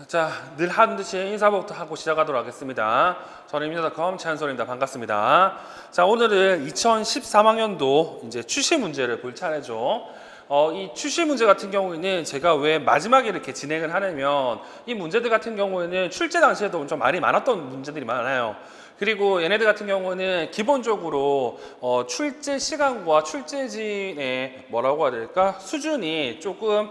자, 늘 하는 듯이 인사부터 하고 시작하도록 하겠습니다. 저는 임대닷컴 최한솔입니다. 반갑습니다. 자, 오늘은 2013학년도 이제 출시 문제를 볼 차례죠. 이 출시 문제 같은 경우에는 제가 왜 마지막에 이렇게 진행을 하냐면 이 문제들 같은 경우에는 출제 당시에도 좀 말이 많았던 문제들이 많아요. 그리고 얘네들 같은 경우는 기본적으로 출제 시간과 출제진의 뭐라고 해야 될까? 수준이 조금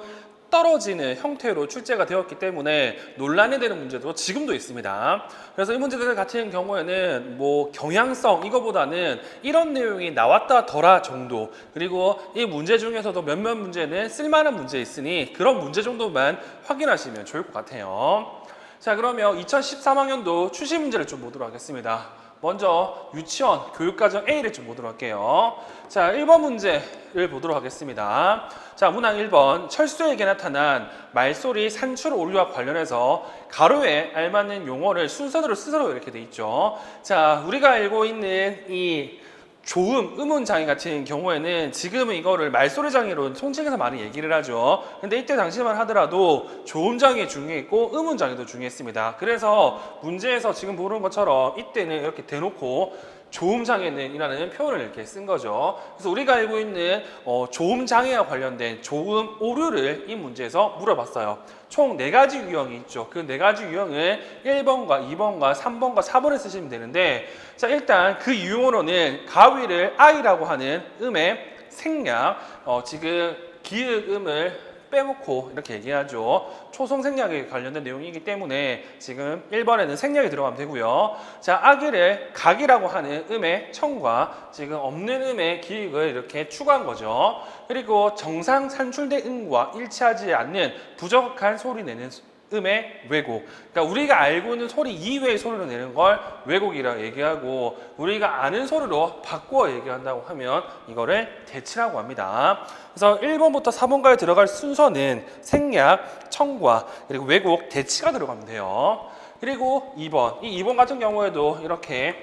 떨어지는 형태로 출제가 되었기 때문에 논란이 되는 문제도 지금도 있습니다. 그래서 이 문제들 같은 경우에는 뭐 경향성 이거보다는 이런 내용이 나왔다더라 정도, 그리고 이 문제 중에서도 몇몇 문제는 쓸만한 문제 있으니 그런 문제 정도만 확인하시면 좋을 것 같아요. 자, 그러면 2013학년도 출시 문제를 좀 보도록 하겠습니다. 먼저 유치원 교육과정 A를 좀 보도록 할게요. 자, 1번 문제를 보도록 하겠습니다. 자, 문항 1번 철수에게 나타난 말소리 산출 오류와 관련해서 가로에 알맞는 용어를 순서대로 쓰도록 이렇게 돼 있죠. 자, 우리가 알고 있는 이 조음, 음운장애 같은 경우에는 지금은 이거를 말소리 장애로 통칭해서 많이 얘기를 하죠. 근데 이때 당시만 하더라도 조음장애 중요했고 음운장애도 중요했습니다. 그래서 문제에서 지금 보는 것처럼 이때는 이렇게 대놓고 조음장애는 이라는 표현을 이렇게 쓴 거죠. 그래서 우리가 알고 있는 조음장애와 관련된 조음 오류를 이 문제에서 물어봤어요. 총 4가지 유형이 있죠. 그 4가지 유형을 1번과 2번과 3번과 4번에 쓰시면 되는데, 자, 일단 그 유형으로는 가위를 아이라고 하는 음의 생략, 지금 기읍음을 빼놓고 이렇게 얘기하죠. 초성 생략에 관련된 내용이기 때문에 지금 1번에는 생략이 들어가면 되고요. 자, 아기를 각이라고 하는 음의 청과 지금 없는 음의 기획을 이렇게 추가한 거죠. 그리고 정상 산출된 음과 일치하지 않는 부적합한 소리 내는 음의 왜곡. 그러니까 우리가 알고 있는 소리 이외의 소리를 내는 걸 왜곡이라고 얘기하고, 우리가 아는 소리로 바꾸어 얘기한다고 하면 이거를 대치라고 합니다. 그래서 1번부터 4번까지 들어갈 순서는 생략, 청과 그리고 왜곡, 대치가 들어가면 돼요. 그리고 2번. 이 2번 같은 경우에도 이렇게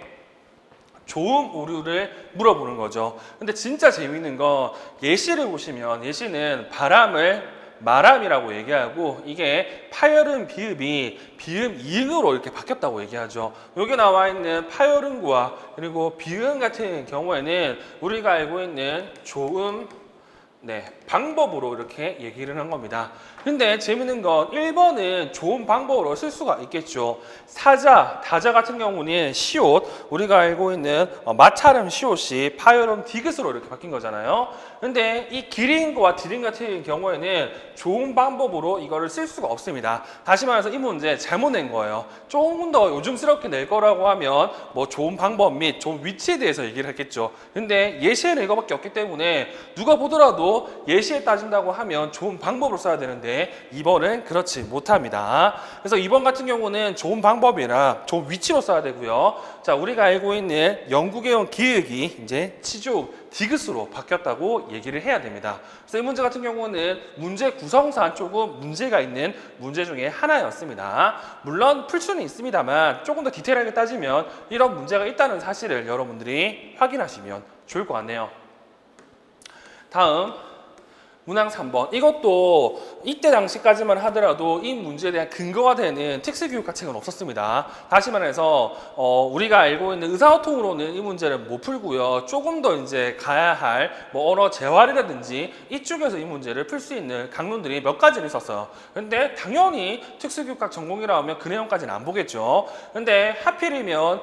조음 오류를 물어보는 거죠. 근데 진짜 재미있는 건 예시를 보시면, 예시는 바람이라고 얘기하고, 이게 파열음 비읍이 비음 이응으로 이렇게 바뀌었다고 얘기하죠. 여기 나와 있는 파열음과 그리고 비음 같은 경우에는 우리가 알고 있는 조음 방법으로 이렇게 얘기를 한 겁니다. 근데 재밌는 건 1번은 좋은 방법으로 쓸 수가 있겠죠. 사자, 다자 같은 경우는 시옷, 우리가 알고 있는 마찰음 시옷이 파열음 디귿으로 이렇게 바뀐 거잖아요. 근데 이 기린과 디린 같은 경우에는 좋은 방법으로 이거를 쓸 수가 없습니다. 다시 말해서 이 문제 잘못 낸 거예요. 조금 더 요즘스럽게 낼 거라고 하면 뭐 좋은 방법 및 좋은 위치에 대해서 얘기를 했겠죠. 근데 예시에는 이거밖에 없기 때문에 누가 보더라도 예시에 따진다고 하면 좋은 방법으로 써야 되는데 2번은 그렇지 못합니다. 그래서 2번 같은 경우는 좋은 방법이나 좋은 위치로 써야 되고요. 자, 우리가 알고 있는 영국에 온 기획이 이제 치조 디귿으로 바뀌었다고 얘기를 해야 됩니다. 그래서 이 문제 같은 경우는 문제 구성상 조금 문제가 있는 문제 중에 하나였습니다. 물론 풀 수는 있습니다만 조금 더 디테일하게 따지면 이런 문제가 있다는 사실을 여러분들이 확인하시면 좋을 것 같네요. 다음 문항 3번. 이것도 이때 당시까지만 하더라도 이 문제에 대한 근거가 되는 특수교육과 책은 없었습니다. 다시 말해서 우리가 알고 있는 의사소통으로는 이 문제를 못 풀고요. 조금 더 이제 가야 할 뭐 언어 재활이라든지 이쪽에서 이 문제를 풀 수 있는 강론들이 몇 가지는 있었어요. 근데 당연히 특수교육학 전공이라 하면 그 내용까지는 안 보겠죠. 근데 하필이면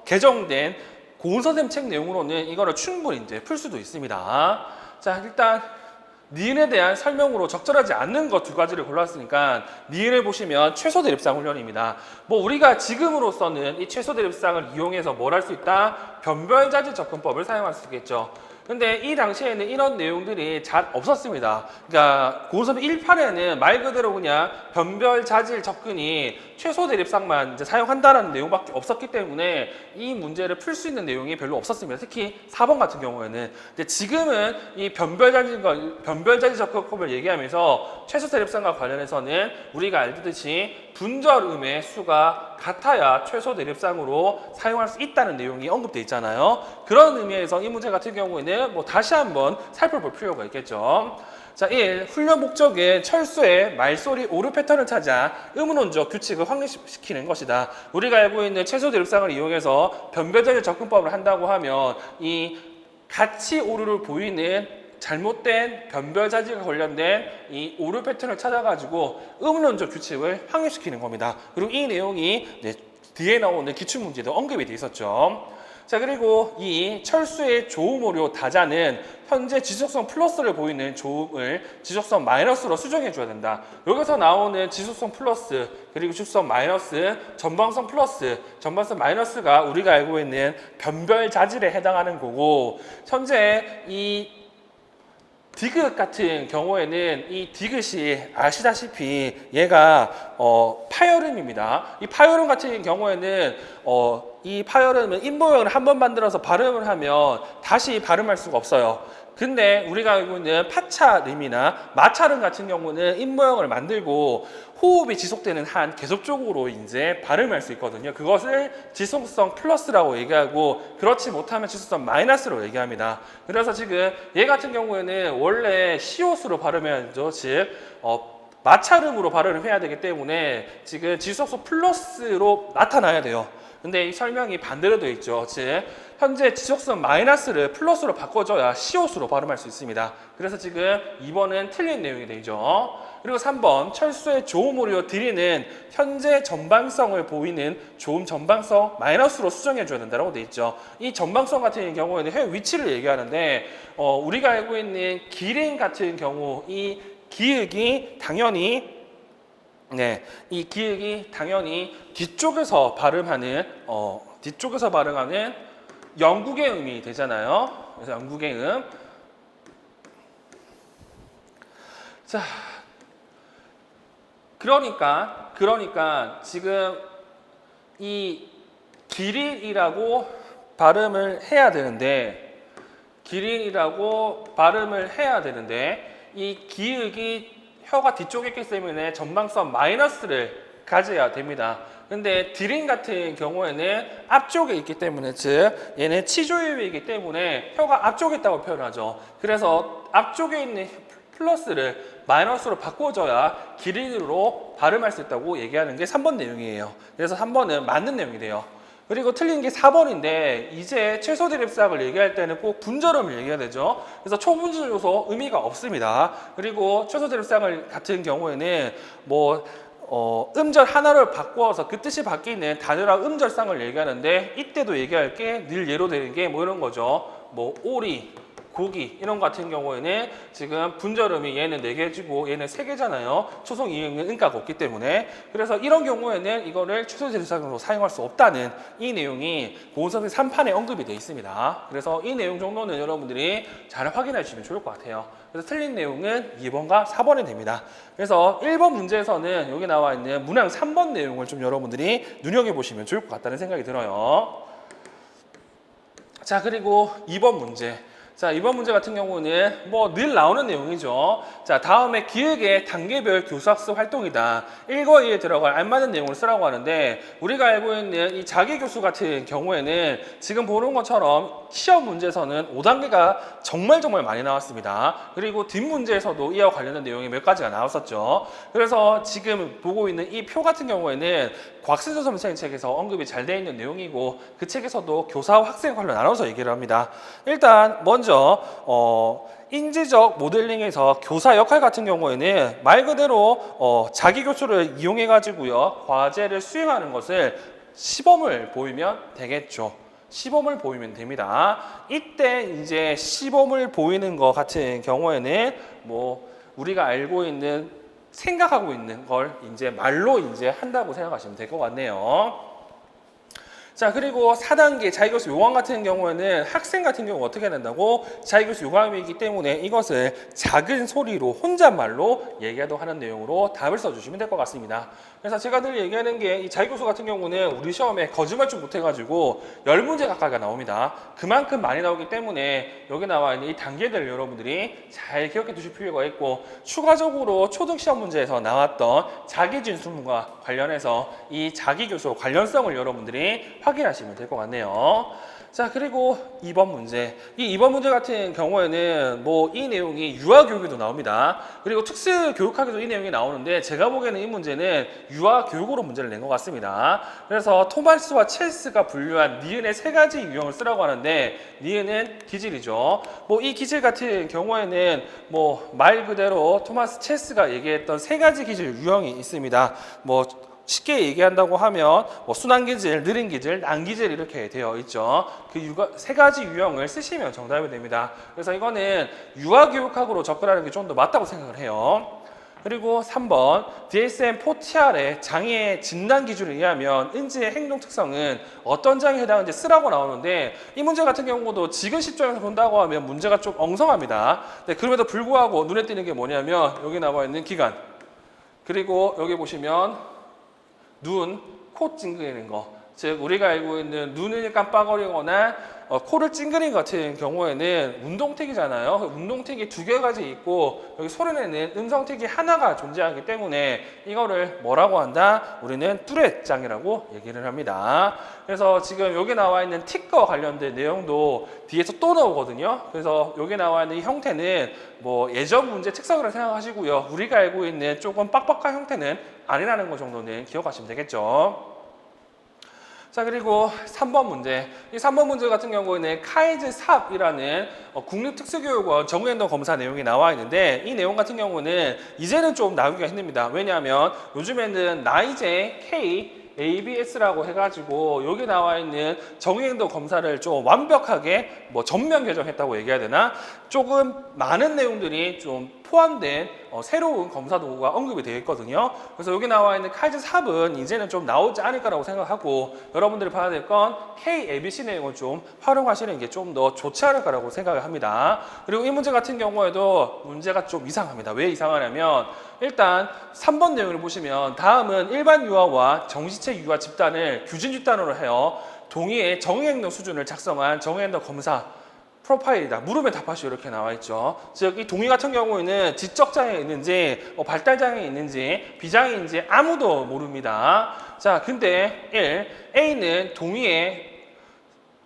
개정된 고은 선생님 책 내용으로는 이거를 충분히 이제 풀 수도 있습니다. 자, 일단 니은에 대한 설명으로 적절하지 않는 것 2가지를 골랐으니까 니은을 보시면 최소 대립상 훈련입니다. 뭐 우리가 지금으로서는 이 최소 대립상을 이용해서 뭘 할 수 있다? 변별자질 접근법을 사용할 수 있겠죠. 근데 이 당시에는 이런 내용들이 잘 없었습니다. 그러니까 고은선배 1판에는 말 그대로 그냥 변별 자질 접근이 최소 대립상만 이제 사용한다라는 내용밖에 없었기 때문에 이 문제를 풀 수 있는 내용이 별로 없었습니다. 특히 4번 같은 경우에는. 근데 지금은 이 변별 자질 접근법을 얘기하면서 최소 대립상과 관련해서는 우리가 알듯이 분절음의 수가 같아야 최소 대립상으로 사용할 수 있다는 내용이 언급되어 있잖아요. 그런 의미에서 이 문제 같은 경우에는 뭐 다시 한번 살펴볼 필요가 있겠죠. 자, 1. 훈련 목적은 철수의 말소리 오류 패턴을 찾아 의문원적 규칙을 확립시키는 것이다. 우리가 알고 있는 최소 대립상을 이용해서 변별적인 접근법을 한다고 하면 이 같이 오류를 보이는 잘못된 변별 자질과 관련된 이 오류 패턴을 찾아가지고 의문원적 규칙을 확립시키는 겁니다. 그리고 이 내용이 뒤에 나오는 기출문제도 언급이 돼 있었죠. 자, 그리고 이 철수의 조음 오류 다자는 현재 지속성 플러스를 보이는 조음을 지속성 마이너스로 수정해 줘야 된다. 여기서 나오는 지속성 플러스 그리고 지속성 마이너스, 전방성 플러스, 전방성 마이너스가 우리가 알고 있는 변별 자질에 해당하는 거고, 현재 이 디귿 같은 경우에는 이 디귿이 아시다시피 얘가 파열음입니다. 이 파열음 같은 경우에는 이 파열음은 입모형을 한번 만들어서 발음을 하면 다시 발음할 수가 없어요. 근데 우리가 알고 있는 파차름이나 마차름 같은 경우는 입모형을 만들고 호흡이 지속되는 한 계속적으로 이제 발음할 수 있거든요. 그것을 지속성 플러스라고 얘기하고, 그렇지 못하면 지속성 마이너스로 얘기합니다. 그래서 지금 얘 같은 경우에는 원래 시옷으로 발음해야죠. 즉 마차름으로 발음을 해야 되기 때문에 지금 지속성 플러스로 나타나야 돼요. 근데 이 설명이 반대로 되어 있죠. 즉 현재 지속성 마이너스를 플러스로 바꿔줘야 시옷으로 발음할 수 있습니다. 그래서 지금 2번은 틀린 내용이 되죠. 그리고 3번 철수의 조음 오류 D는 현재 전방성을 보이는 조음 전방성 마이너스로 수정해 줘야 된다고 되어 있죠. 이 전방성 같은 경우에는 해 위치를 얘기하는데 우리가 알고 있는 기린 같은 경우 이 기역이 당연히 이 기역이 당연히 뒤쪽에서 발음하는 영국의 음이 되잖아요. 그래서 영국의 음. 자, 그러니까 지금 이 기린이라고 발음을 해야 되는데, 이 기역이 혀가 뒤쪽에 있기 때문에 전방성 마이너스를 가져야 됩니다. 근데 디린 같은 경우에는 앞쪽에 있기 때문에, 즉 얘는 치조유이기 때문에 혀가 앞쪽에 있다고 표현하죠. 그래서 앞쪽에 있는 플러스를 마이너스로 바꿔줘야 기린으로 발음할 수 있다고 얘기하는 게 3번 내용이에요. 그래서 3번은 맞는 내용이 돼요. 그리고 틀린 게 4번인데, 이제 최소 대립사항을 얘기할 때는 꼭 분절음을 얘기해야 되죠. 그래서 초분절 요소 의미가 없습니다. 그리고 최소 대립사항을 같은 경우에는 음절 하나를 바꿔서 그 뜻이 바뀌는 단어랑 음절상을 얘기하는데, 이때도 얘기할 게 늘 예로 되는 게 이런 거죠. 오리, 고기 이런 거 같은 경우에는 지금 분절음이 얘는 4개지고 얘는 3개잖아요. 초성 이응은 음가가 없기 때문에. 그래서 이런 경우에는 이거를 최소 대립사항으로 사용할 수 없다는 이 내용이 보건법의 3판에 언급이 되어 있습니다. 그래서 이 내용 정도는 여러분들이 잘 확인해 주시면 좋을 것 같아요. 그래서 틀린 내용은 2번과 4번이 됩니다. 그래서 1번 문제에서는 여기 나와 있는 문항 3번 내용을 좀 여러분들이 눈여겨보시면 좋을 것 같다는 생각이 들어요. 자, 그리고 2번 문제. 자, 이번 문제 같은 경우는 늘 나오는 내용이죠. 자, 다음에 기획의 단계별 교수학습 활동이다. 1과 2에 들어갈 알맞은 내용을 쓰라고 하는데, 우리가 알고 있는 이 자기교수 같은 경우에는 지금 보는 것처럼 시험 문제에서는 5단계가 정말 많이 나왔습니다. 그리고 뒷문제에서도 이와 관련된 내용이 몇 가지가 나왔었죠. 그래서 지금 보고 있는 이 표 같은 경우에는 곽승조 선생님 책에서 언급이 잘 되어 있는 내용이고, 그 책에서도 교사와 학생 관련 나눠서 얘기를 합니다. 일단 먼저 인지적 모델링에서 교사 역할 같은 경우에는 말 그대로 자기 교수를 이용해 가지고요 과제를 수행하는 것을 시범을 보이면 되겠죠. 시범을 보이면 됩니다. 이때 이제 시범을 보이는 것 같은 경우에는 우리가 알고 있는 생각하고 있는 걸 이제 말로 이제 한다고 생각하시면 될 것 같네요. 자, 그리고 4단계 자기교수 요강 같은 경우에는 학생 같은 경우 어떻게 된다고? 자기교수 요강이기 때문에 이것을 작은 소리로 혼잣말로 얘기하도록 하는 내용으로 답을 써주시면 될 것 같습니다. 그래서 제가 늘 얘기하는 게 이 자기교수 같은 경우는 우리 시험에 거짓말 좀 못해가지고 10문제 가까이가 나옵니다. 그만큼 많이 나오기 때문에 여기 나와 있는 이 단계들을 여러분들이 잘 기억해 두실 필요가 있고, 추가적으로 초등시험 문제에서 나왔던 자기진술문과 관련해서 이 자기교수 관련성을 여러분들이 확인하시면 될 것 같네요. 자, 그리고 2번 문제. 이 2번 문제 같은 경우에는 뭐 이 내용이 유아교육에도 나옵니다. 그리고 특수교육학에도 이 내용이 나오는데 제가 보기에는 이 문제는 유아교육으로 문제를 낸 것 같습니다. 그래서 토마스와 첼스가 분류한 니은의 3가지 유형을 쓰라고 하는데 니은은 기질이죠. 뭐 이 기질 같은 경우에는 뭐 말 그대로 토마스 첼스가 얘기했던 3가지 기질 유형이 있습니다. 뭐 쉽게 얘기한다고 하면 뭐 순환 기질, 느린 기질, 난 기질 이렇게 되어 있죠. 그 3가지 유형을 쓰시면 정답이 됩니다. 그래서 이거는 유아교육학으로 접근하는 게 좀 더 맞다고 생각을 해요. 그리고 3번 DSM-4TR의 장애 진단 기준에 의하면 은지의 행동 특성은 어떤 장애에 해당하는지 쓰라고 나오는데 이 문제 같은 경우도 지금 시점에서 본다고 하면 문제가 좀 엉성합니다. 네, 그럼에도 불구하고 눈에 띄는 게 뭐냐면 여기 나와 있는 기관, 그리고 여기 보시면 눈, 코 찡그리는 거. 즉 우리가 알고 있는 눈을 깜빡거리거나 코를 찡그리는 같은 경우에는 운동택이잖아요. 운동택이 2개가 있고 여기 소리내는 음성택이 하나가 존재하기 때문에 이거를 뭐라고 한다? 우리는 뚜렛장이라고 얘기를 합니다. 그래서 지금 여기 나와 있는 틱과 관련된 내용도 뒤에서 또 나오거든요. 그래서 여기 나와 있는 이 형태는 뭐 예전 문제 특성이라고 생각하시고요. 우리가 알고 있는 조금 빡빡한 형태는 아니라는 것 정도는 기억하시면 되겠죠. 자, 그리고 3번 문제. 이 3번 문제 같은 경우에는 카이즈 삽이라는 국립특수교육원 정후행동 검사 내용이 나와 있는데 이 내용 같은 경우는 이제는 좀 나오기가 힘듭니다. 왜냐하면 요즘에는 나이제 K ABS라고 해가지고 여기 나와 있는 정후행동 검사를 좀 완벽하게 뭐 전면 개정했다고 얘기해야 되나? 조금 많은 내용들이 좀 포함된 새로운 검사 도구가 언급이 되어 있거든요. 그래서 여기 나와 있는 카이즈 삽은 이제는 좀 나오지 않을 거라고 생각하고 여러분들이 봐야 될 건 KABC 내용을 좀 활용하시는 게 좀 더 좋지 않을까라고 생각을 합니다. 그리고 이 문제 같은 경우에도 문제가 좀 이상합니다. 왜 이상하냐면 일단 3번 내용을 보시면 다음은 일반 유아와 정시체 유아 집단을 규진 집단으로 해요. 동의의 정의행동 수준을 작성한 정의행동 검사 프로파일이다. 물음에 답하시오 이렇게 나와 있죠. 즉 이 동의 같은 경우에는 지적장애 있는지 발달장애 있는지 비장애인지 아무도 모릅니다. 자, 근데 1. A는 동의의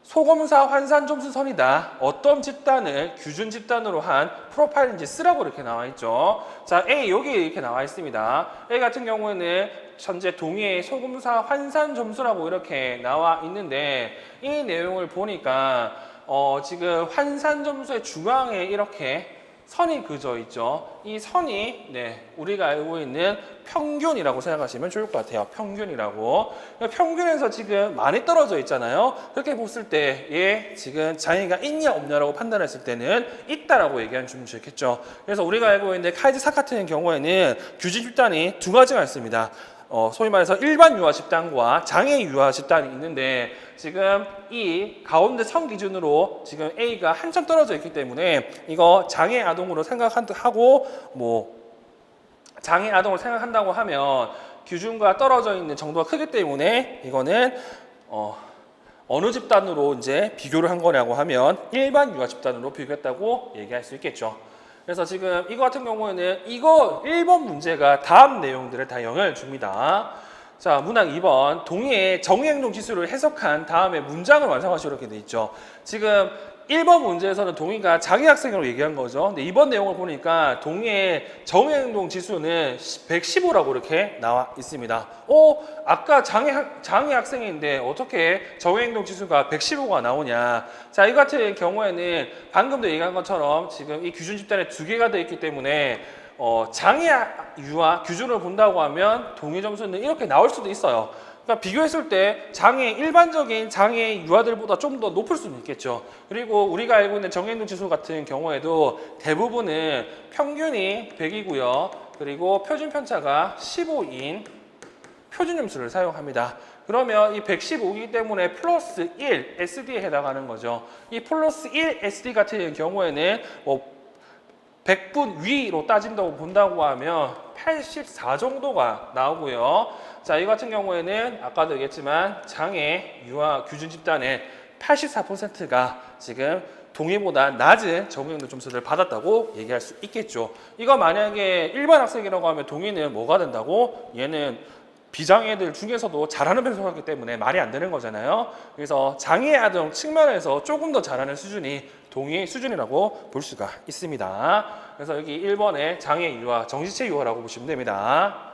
소검사 환산 점수 선이다. 어떤 집단을 규준 집단으로 한 프로파일인지 쓰라고 이렇게 나와 있죠. 자, A 여기 이렇게 나와 있습니다. A 같은 경우에는 현재 동의의 소검사 환산 점수라고 이렇게 나와 있는데 이 내용을 보니까 지금 환산 점수의 중앙에 이렇게 선이 그어져 있죠. 이 선이 우리가 알고 있는 평균이라고 생각하시면 좋을 것 같아요. 평균이라고. 평균에서 지금 많이 떨어져 있잖아요. 그렇게 봤을 때 얘 지금 장애가 있냐 없냐라고 판단했을 때는 있다라고 얘기하면 좀 좋겠죠. 그래서 우리가 알고 있는 카이즈 사 같은 경우에는 규진 집단이 2가지가 있습니다. 소위 말해서 일반 유아 집단과 장애 유아 집단이 있는데 지금 이 가운데 선 기준으로 지금 A가 한참 떨어져 있기 때문에 이거 장애 아동으로 생각하고 뭐 장애 아동을 생각한다고 하면 기준과 떨어져 있는 정도가 크기 때문에 이거는 어느 집단으로 이제 비교를 한 거냐고 하면 일반 유아 집단으로 비교했다고 얘기할 수 있겠죠. 그래서 지금 이거 같은 경우에는 이거 1번 문제가 다음 내용들을 다 영향을 줍니다. 자, 문항 2번 동의의 정의행동 지수를 해석한 다음에 문장을 완성하시오 이렇게 돼 있죠. 지금 1번 문제에서는 동의가 장애 학생으로 얘기한 거죠. 근데 이번 내용을 보니까 동의의 정의행동 지수는 115라고 이렇게 나와 있습니다. 아까 장애 학생인데 어떻게 정의행동 지수가 115가 나오냐. 자, 이 같은 경우에는 방금도 얘기한 것처럼 지금 이 규준 집단에 2개가 되어 있기 때문에 장애 유아 기준을 본다고 하면 동의 점수는 이렇게 나올 수도 있어요. 그러니까 비교했을 때 일반적인 장애 유아들보다 좀 더 높을 수는 있겠죠. 그리고 우리가 알고 있는 정의행동 지수 같은 경우에도 대부분은 평균이 100이고요. 그리고 표준 편차가 15인 표준 점수를 사용합니다. 그러면 이 115이기 때문에 플러스 1 SD에 해당하는 거죠. 이 플러스 1 SD 같은 경우에는 100분 위로 따진다고 본다고 하면 84 정도가 나오고요. 자, 이 같은 경우에는 아까도 얘기했지만 장애 유아 규준 집단의 84%가 지금 동의보다 낮은 정의행동 점수를 받았다고 얘기할 수 있겠죠. 이거 만약에 일반 학생이라고 하면 동의는 뭐가 된다고? 얘는 비장애들 중에서도 잘하는 편에 속하기 때문에 말이 안 되는 거잖아요. 그래서 장애 아동 측면에서 조금 더 잘하는 수준이 동의 수준이라고 볼 수가 있습니다. 그래서 여기 1번의 장애 유아, 정신체 유아라고 보시면 됩니다.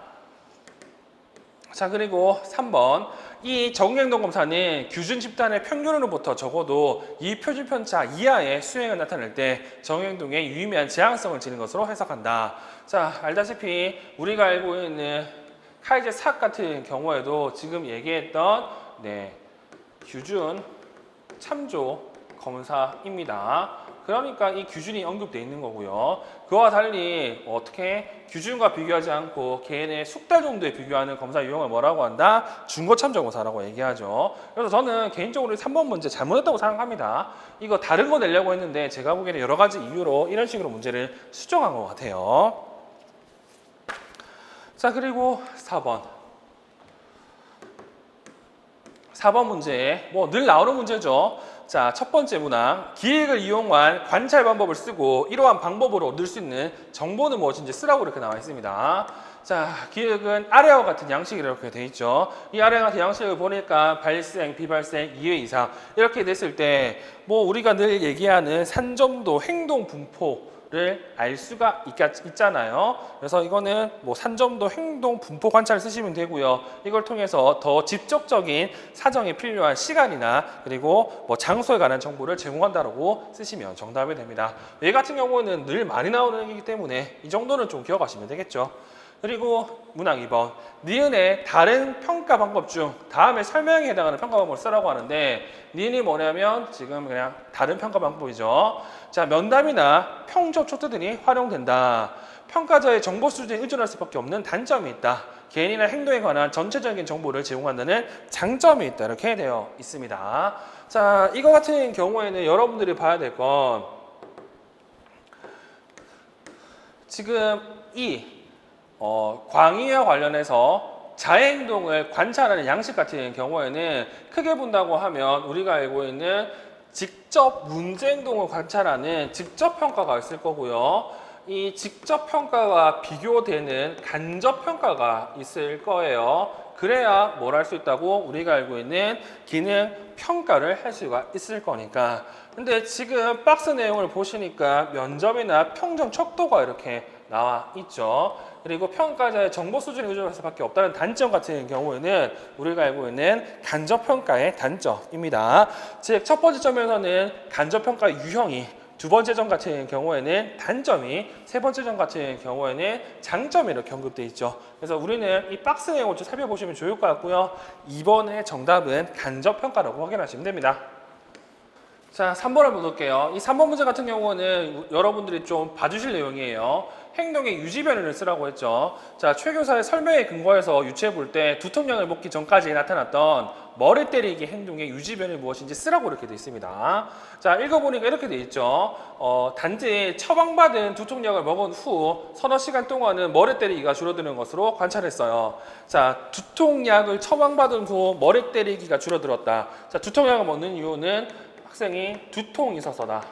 자, 그리고 3번. 이 적응행동 검사는 규준 집단의 평균으로부터 적어도 이 표준 편차 이하의 수행을 나타낼 때 적응행동에 유의미한 제한성을 지닌 것으로 해석한다. 자, 알다시피 우리가 알고 있는 카이제 삭 같은 경우에도 지금 얘기했던 규준 참조 검사입니다. 그러니까 이 규준이 언급되어 있는 거고요. 그와 달리 어떻게 규준과 비교하지 않고 개인의 숙달 정도에 비교하는 검사 유형을 뭐라고 한다? 준거 참조 검사라고 얘기하죠. 그래서 저는 개인적으로 3번 문제 잘못했다고 생각합니다. 이거 다른 거 내려고 했는데 제가 보기에는 여러 가지 이유로 이런 식으로 문제를 수정한 것 같아요. 자, 그리고 4번. 4번 문제, 뭐 늘 나오는 문제죠. 자, 첫 번째 문항. 기획을 이용한 관찰 방법을 쓰고 이러한 방법으로 얻을 수 있는 정보는 무엇인지 쓰라고 이렇게 나와 있습니다. 자, 기획은 아래와 같은 양식이 이렇게 돼 있죠. 이 아래와 같은 양식을 보니까 발생, 비발생, 2회 이상 이렇게 됐을 때 뭐 우리가 늘 얘기하는 산점도, 행동 분포를 알 수가 있잖아요. 그래서 이거는 뭐 산점도, 행동 분포 관찰 쓰시면 되고요. 이걸 통해서 더 직접적인 사정에 필요한 시간이나 그리고 뭐 장소에 관한 정보를 제공한다라고 쓰시면 정답이 됩니다. 얘 같은 경우는 늘 많이 나오는 얘기이기 때문에 이 정도는 좀 기억하시면 되겠죠. 그리고 문항 2번. 니은의 다른 평가 방법 중 다음에 설명에 해당하는 평가 방법을 쓰라고 하는데 니은이 뭐냐면 지금 그냥 다른 평가 방법이죠. 자, 면담이나 평접 초트 등이 활용된다. 평가자의 정보 수준에 의존할 수밖에 없는 단점이 있다. 개인이나 행동에 관한 전체적인 정보를 제공한다는 장점이 있다. 이렇게 되어 있습니다. 자, 이거 같은 경우에는 여러분들이 봐야 될 건 지금 이 광의와 관련해서 자해행동을 관찰하는 양식 같은 경우에는 크게 본다고 하면 우리가 알고 있는 직접 문제행동을 관찰하는 직접평가가 있을 거고요. 이 직접평가가 비교되는 간접평가가 있을 거예요. 그래야 뭘 할 수 있다고 우리가 알고 있는 기능평가를 할 수가 있을 거니까. 근데 지금 박스 내용을 보시니까 면접이나 평점 척도가 이렇게 나와 있죠. 그리고 평가자의 정보 수준에 의존할 수밖에 없다는 단점 같은 경우에는 우리가 알고 있는 간접평가의 단점입니다. 즉, 첫 번째 점에서는 간접평가 유형이, 두 번째 점 같은 경우에는 단점이, 세 번째 점 같은 경우에는 장점이 이렇게 언급되어 있죠. 그래서 우리는 이 박스 내용을 좀 살펴보시면 좋을 것 같고요. 2번의 정답은 간접평가라고 확인하시면 됩니다. 자, 3번 한번 볼게요. 이 3번 문제 같은 경우는 여러분들이 좀 봐주실 내용이에요. 행동의 유지 변화를 쓰라고 했죠. 자, 최 교사의 설명에 근거해서 유추해 볼 때 두통약을 먹기 전까지 나타났던 머리 때리기 행동의 유지 변화는 무엇인지 쓰라고 이렇게 되어 있습니다. 자, 읽어보니까 이렇게 되어 있죠. 단지 처방받은 두통약을 먹은 후 서너 시간 동안은 머리 때리기가 줄어드는 것으로 관찰했어요. 자, 두통약을 처방받은 후 머리 때리기가 줄어들었다. 자, 두통약을 먹는 이유는 학생이 두통이 있어서다.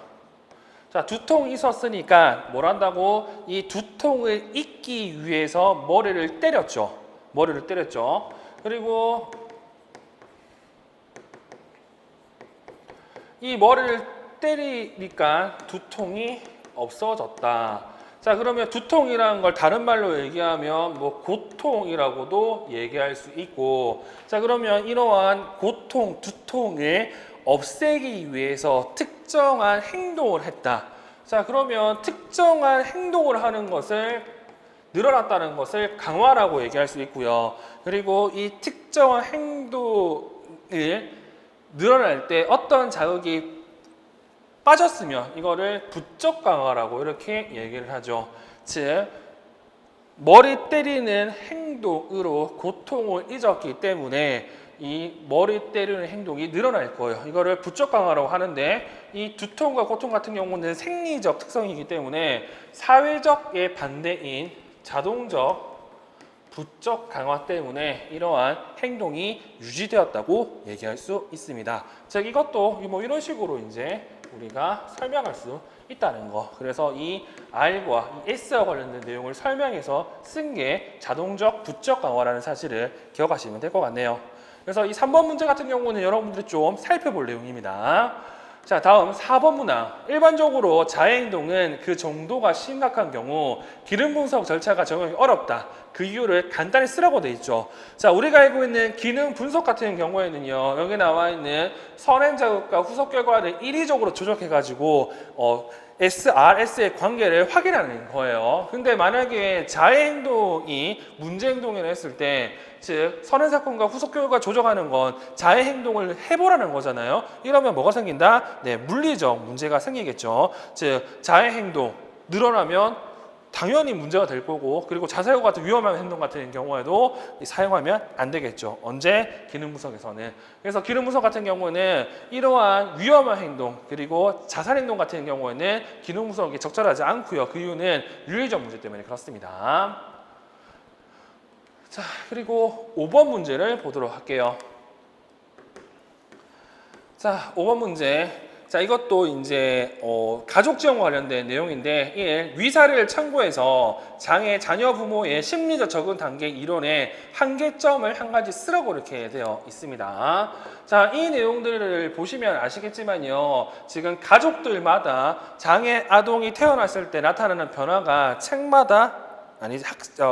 자, 두통이 있었으니까 뭘 한다고? 이 두통을 잊기 위해서 머리를 때렸죠. 머리를 때렸죠. 그리고 이 머리를 때리니까 두통이 없어졌다. 자, 그러면 두통이라는 걸 다른 말로 얘기하면 뭐 고통이라고도 얘기할 수 있고, 자, 그러면 이러한 고통, 두통을 없애기 위해서 특정한 행동을 했다. 자, 그러면 특정한 행동을 하는 것을 늘어났다는 것을 강화라고 얘기할 수 있고요. 그리고 이 특정한 행동을 늘어날 때 어떤 자극이 빠졌으면 이거를 부적 강화라고 이렇게 얘기를 하죠. 즉, 머리 때리는 행동으로 고통을 잊었기 때문에 이 머리 때리는 행동이 늘어날 거예요. 이거를 부적 강화라고 하는데, 이 두통과 고통 같은 경우는 생리적 특성이기 때문에 사회적의 반대인 자동적 부적 강화 때문에 이러한 행동이 유지되었다고 얘기할 수 있습니다. 즉, 이것도 뭐 이런 식으로 이제 우리가 설명할 수 있다는 거. 그래서 이 R과 이 S와 관련된 내용을 설명해서 쓴 게 자동적 부적 강화라는 사실을 기억하시면 될 것 같네요. 그래서 이 3번 문제 같은 경우는 여러분들이 좀 살펴볼 내용입니다. 자, 다음 4번 문항. 일반적으로 자해행동은 그 정도가 심각한 경우 기능 분석 절차가 적용이 어렵다. 그 이유를 간단히 쓰라고 돼 있죠. 자, 우리가 알고 있는 기능 분석 같은 경우에는요, 여기 나와 있는 선행 자극과 후속 결과를 인위적으로 조작해가지고 SRS의 관계를 확인하는 거예요. 근데 만약에 자해 행동이 문제 행동이라 했을 때, 즉 선행 사건과 후속 결과 조정하는 건 자해 행동을 해보라는 거잖아요. 이러면 뭐가 생긴다? 네, 물리적 문제가 생기겠죠. 즉 자해 행동 늘어나면 당연히 문제가 될 거고, 그리고 자살과 같은 위험한 행동 같은 경우에도 사용하면 안 되겠죠. 언제? 기능 분석에서는. 그래서 기능 분석 같은 경우는 이러한 위험한 행동 그리고 자살 행동 같은 경우에는 기능 분석이 적절하지 않고요. 그 이유는 윤리적 문제 때문에 그렇습니다. 자, 그리고 5번 문제를 보도록 할게요. 자, 5번 문제. 자, 이것도 이제 가족 지원과 관련된 내용인데 1. 위사를 참고해서 장애 자녀 부모의 심리적 적응 단계 이론의 한계점을 한 가지 쓰라고 이렇게 되어 있습니다. 자, 이 내용들을 보시면 아시겠지만요. 지금 가족들마다 장애 아동이 태어났을 때 나타나는 변화가 책마다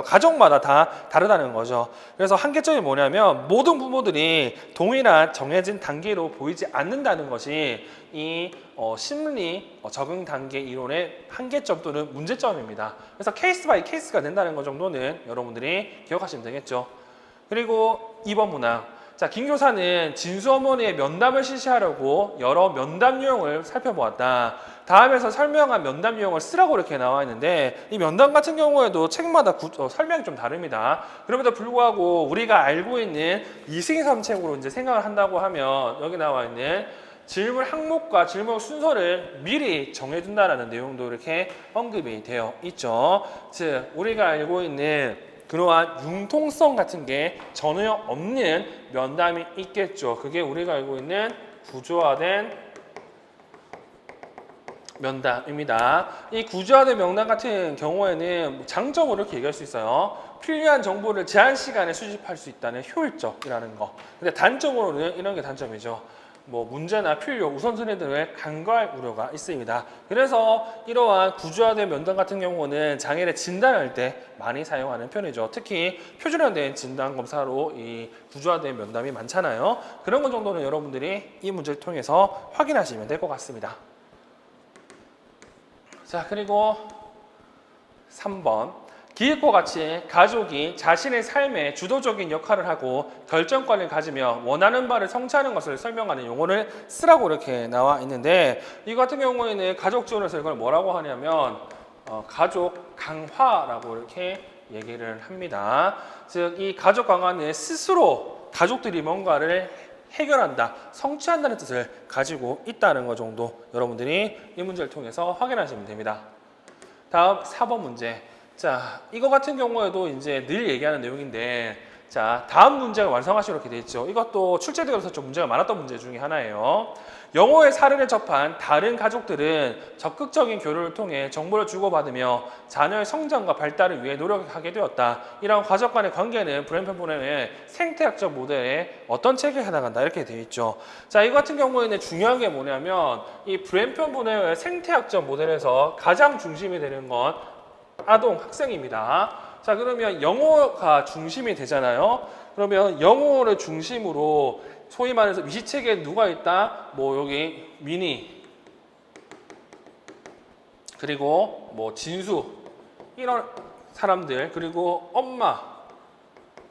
가족마다 다 다르다는 거죠. 그래서 한계점이 뭐냐면 모든 부모들이 동일한 정해진 단계로 보이지 않는다는 것이 이 심리 적응 단계 이론의 한계점 또는 문제점입니다. 그래서 케이스 바이 케이스가 된다는 것 정도는 여러분들이 기억하시면 되겠죠. 그리고 2번 문항. 자, 김 교사는 진수 어머니의 면담을 실시하려고 여러 면담 유형을 살펴보았다. 다음에서 설명한 면담 유형을 쓰라고 이렇게 나와 있는데 이 면담 같은 경우에도 책마다 설명이 좀 다릅니다. 그럼에도 불구하고 우리가 알고 있는 이승삼책으로 이제 생각을 한다고 하면 여기 나와 있는 질문 항목과 질문 순서를 미리 정해둔다는 내용도 이렇게 언급이 되어 있죠. 즉 우리가 알고 있는 그러한 융통성 같은 게 전혀 없는 면담이 있겠죠. 그게 우리가 알고 있는 구조화된 면담입니다. 이 구조화된 면담 같은 경우에는 장점으로 이렇게 얘기할 수 있어요. 필요한 정보를 제한 시간에 수집할 수 있다는 효율적이라는 거. 근데 단점으로는 이런 게 단점이죠. 뭐 문제나 필요, 우선순위 등을 간과할 우려가 있습니다. 그래서 이러한 구조화된 면담 같은 경우는 장애를 진단할 때 많이 사용하는 편이죠. 특히 표준화된 진단 검사로 이 구조화된 면담이 많잖아요. 그런 것 정도는 여러분들이 이 문제를 통해서 확인하시면 될 것 같습니다. 자, 그리고 3번. 기획과 같이 가족이 자신의 삶에 주도적인 역할을 하고 결정권을 가지며 원하는 바를 성취하는 것을 설명하는 용어를 쓰라고 이렇게 나와 있는데 이 같은 경우에는 가족 지원에서 이걸 뭐라고 하냐면 가족 강화라고 이렇게 얘기를 합니다. 즉 이 가족 강화는 스스로 가족들이 뭔가를 해결한다, 성취한다는 뜻을 가지고 있다는 것 정도 여러분들이 이 문제를 통해서 확인하시면 됩니다. 다음 4번 문제. 자, 이거 같은 경우에도 이제 늘 얘기하는 내용인데, 자, 다음 문제가 완성하시면 이렇게 돼 있죠. 이것도 출제되어서 좀 문제가 많았던 문제 중에 하나예요. 영호의 사례를 접한 다른 가족들은 적극적인 교류를 통해 정보를 주고받으며 자녀의 성장과 발달을 위해 노력하게 되었다. 이런 가족 간의 관계는 브랜편 보nem의 생태학적 모델에 어떤 책에 해당한다 이렇게 되어 있죠. 자, 이 같은 경우에는 중요한 게 뭐냐면 이 브랜편 보nem의 생태학적 모델에서 가장 중심이 되는 건 아동 학생입니다. 자, 그러면 영어가 중심이 되잖아요. 그러면 영어를 중심으로 소위 말해서 미시책에 누가 있다? 뭐 여기 미니 그리고 뭐 진수 이런 사람들 그리고 엄마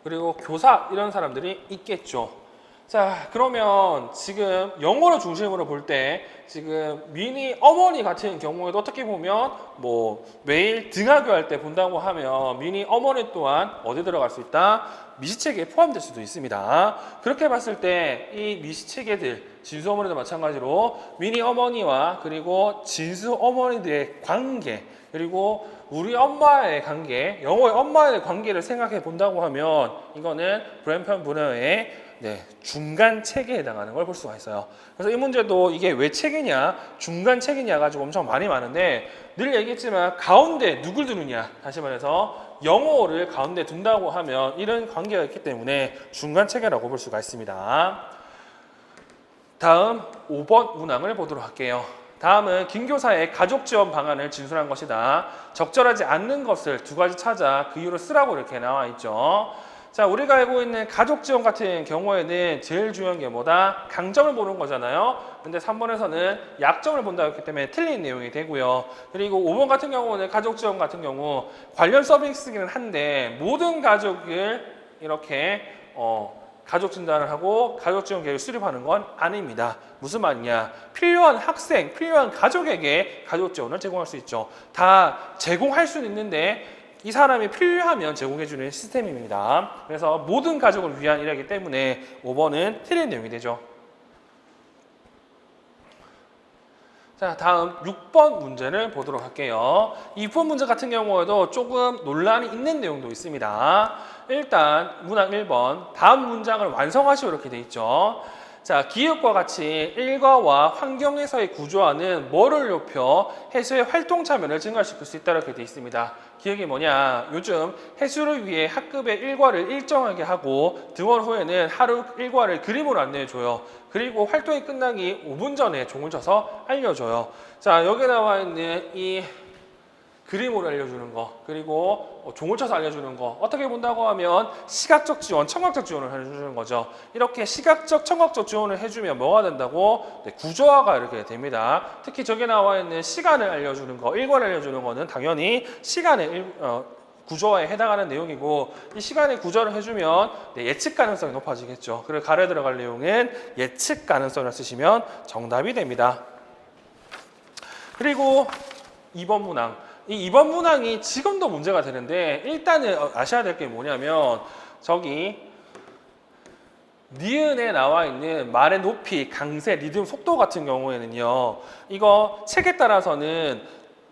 그리고 교사 이런 사람들이 있겠죠. 자, 그러면 지금 영어를 중심으로 볼 때 지금 미니 어머니 같은 경우에도 어떻게 보면 뭐 매일 등하교 할 때 본다고 하면 미니 어머니 또한 어디 들어갈 수 있다? 미시체계에 포함될 수도 있습니다. 그렇게 봤을 때 이 미시체계들 진수 어머니도 마찬가지로 미니 어머니와 그리고 진수 어머니들의 관계 그리고 우리 엄마의 관계, 영어의 엄마의 관계를 생각해 본다고 하면 이거는 브랜편 보nem의 중간 체계에 해당하는 걸 볼 수가 있어요. 그래서 이 문제도 이게 왜 체계 책이냐 중간 책이냐 가지고 엄청 말이 많은데 늘 얘기했지만 가운데 누굴 두느냐, 다시 말해서 영어를 가운데 둔다고 하면 이런 관계가 있기 때문에 중간 체계라고 볼 수가 있습니다. 다음 5번 문항을 보도록 할게요. 다음은 김교사의 가족 지원 방안을 진술한 것이다. 적절하지 않는 것을 두 가지 찾아 그 이유를 쓰라고 이렇게 나와 있죠. 자, 우리가 알고 있는 가족 지원 같은 경우에는 제일 중요한 게 뭐다? 강점을 보는 거잖아요. 근데 3번에서는 약점을 본다고 했기 때문에 틀린 내용이 되고요. 그리고 5번 같은 경우는 가족 지원 같은 경우 관련 서비스이기는 한데 모든 가족을 이렇게 가족 진단을 하고 가족 지원 계획을 수립하는 건 아닙니다. 무슨 말이냐? 필요한 학생, 필요한 가족에게 가족 지원을 제공할 수 있죠. 다 제공할 수는 있는데 이 사람이 필요하면 제공해주는 시스템입니다. 그래서 모든 가족을 위한 일이기 때문에 5번은 틀린 내용이 되죠. 자, 다음 6번 문제를 보도록 할게요. 6번 문제 같은 경우에도 조금 논란이 있는 내용도 있습니다. 일단 문항 1번 다음 문장을 완성하시오 이렇게 돼 있죠. 자, 기업과 같이 일과와 환경에서의 구조화는 뭐를 높여 해수의 활동 참여를 증가시킬 수 있다 이렇게 돼 있습니다. 기억이 뭐냐? 요즘 해수를 위해 학급의 일과를 일정하게 하고 등원 후에는 하루 일과를 그림으로 안내해줘요. 그리고 활동이 끝나기 5분 전에 종을 쳐서 알려줘요. 자, 여기 나와 있는 이 그림으로 알려주는 거, 그리고 종을 쳐서 알려주는 거, 어떻게 본다고 하면 시각적 지원, 청각적 지원을 해주는 거죠. 이렇게 시각적, 청각적 지원을 해주면 뭐가 된다고? 네, 구조화가 이렇게 됩니다. 특히 저기 나와 있는 시간을 알려주는 거, 일과를 알려주는 거는 당연히 시간의 구조화에 해당하는 내용이고, 이 시간의 구조를 해주면 네, 예측 가능성이 높아지겠죠. 그리고 가려 들어갈 내용은 예측 가능성을 쓰시면 정답이 됩니다. 그리고 2번 문항. 이 2번 문항이 지금도 문제가 되는데 일단은 아셔야 될 게 뭐냐면 저기 니은에 나와 있는 말의 높이, 강세, 리듬, 속도 같은 경우에는요. 이거 책에 따라서는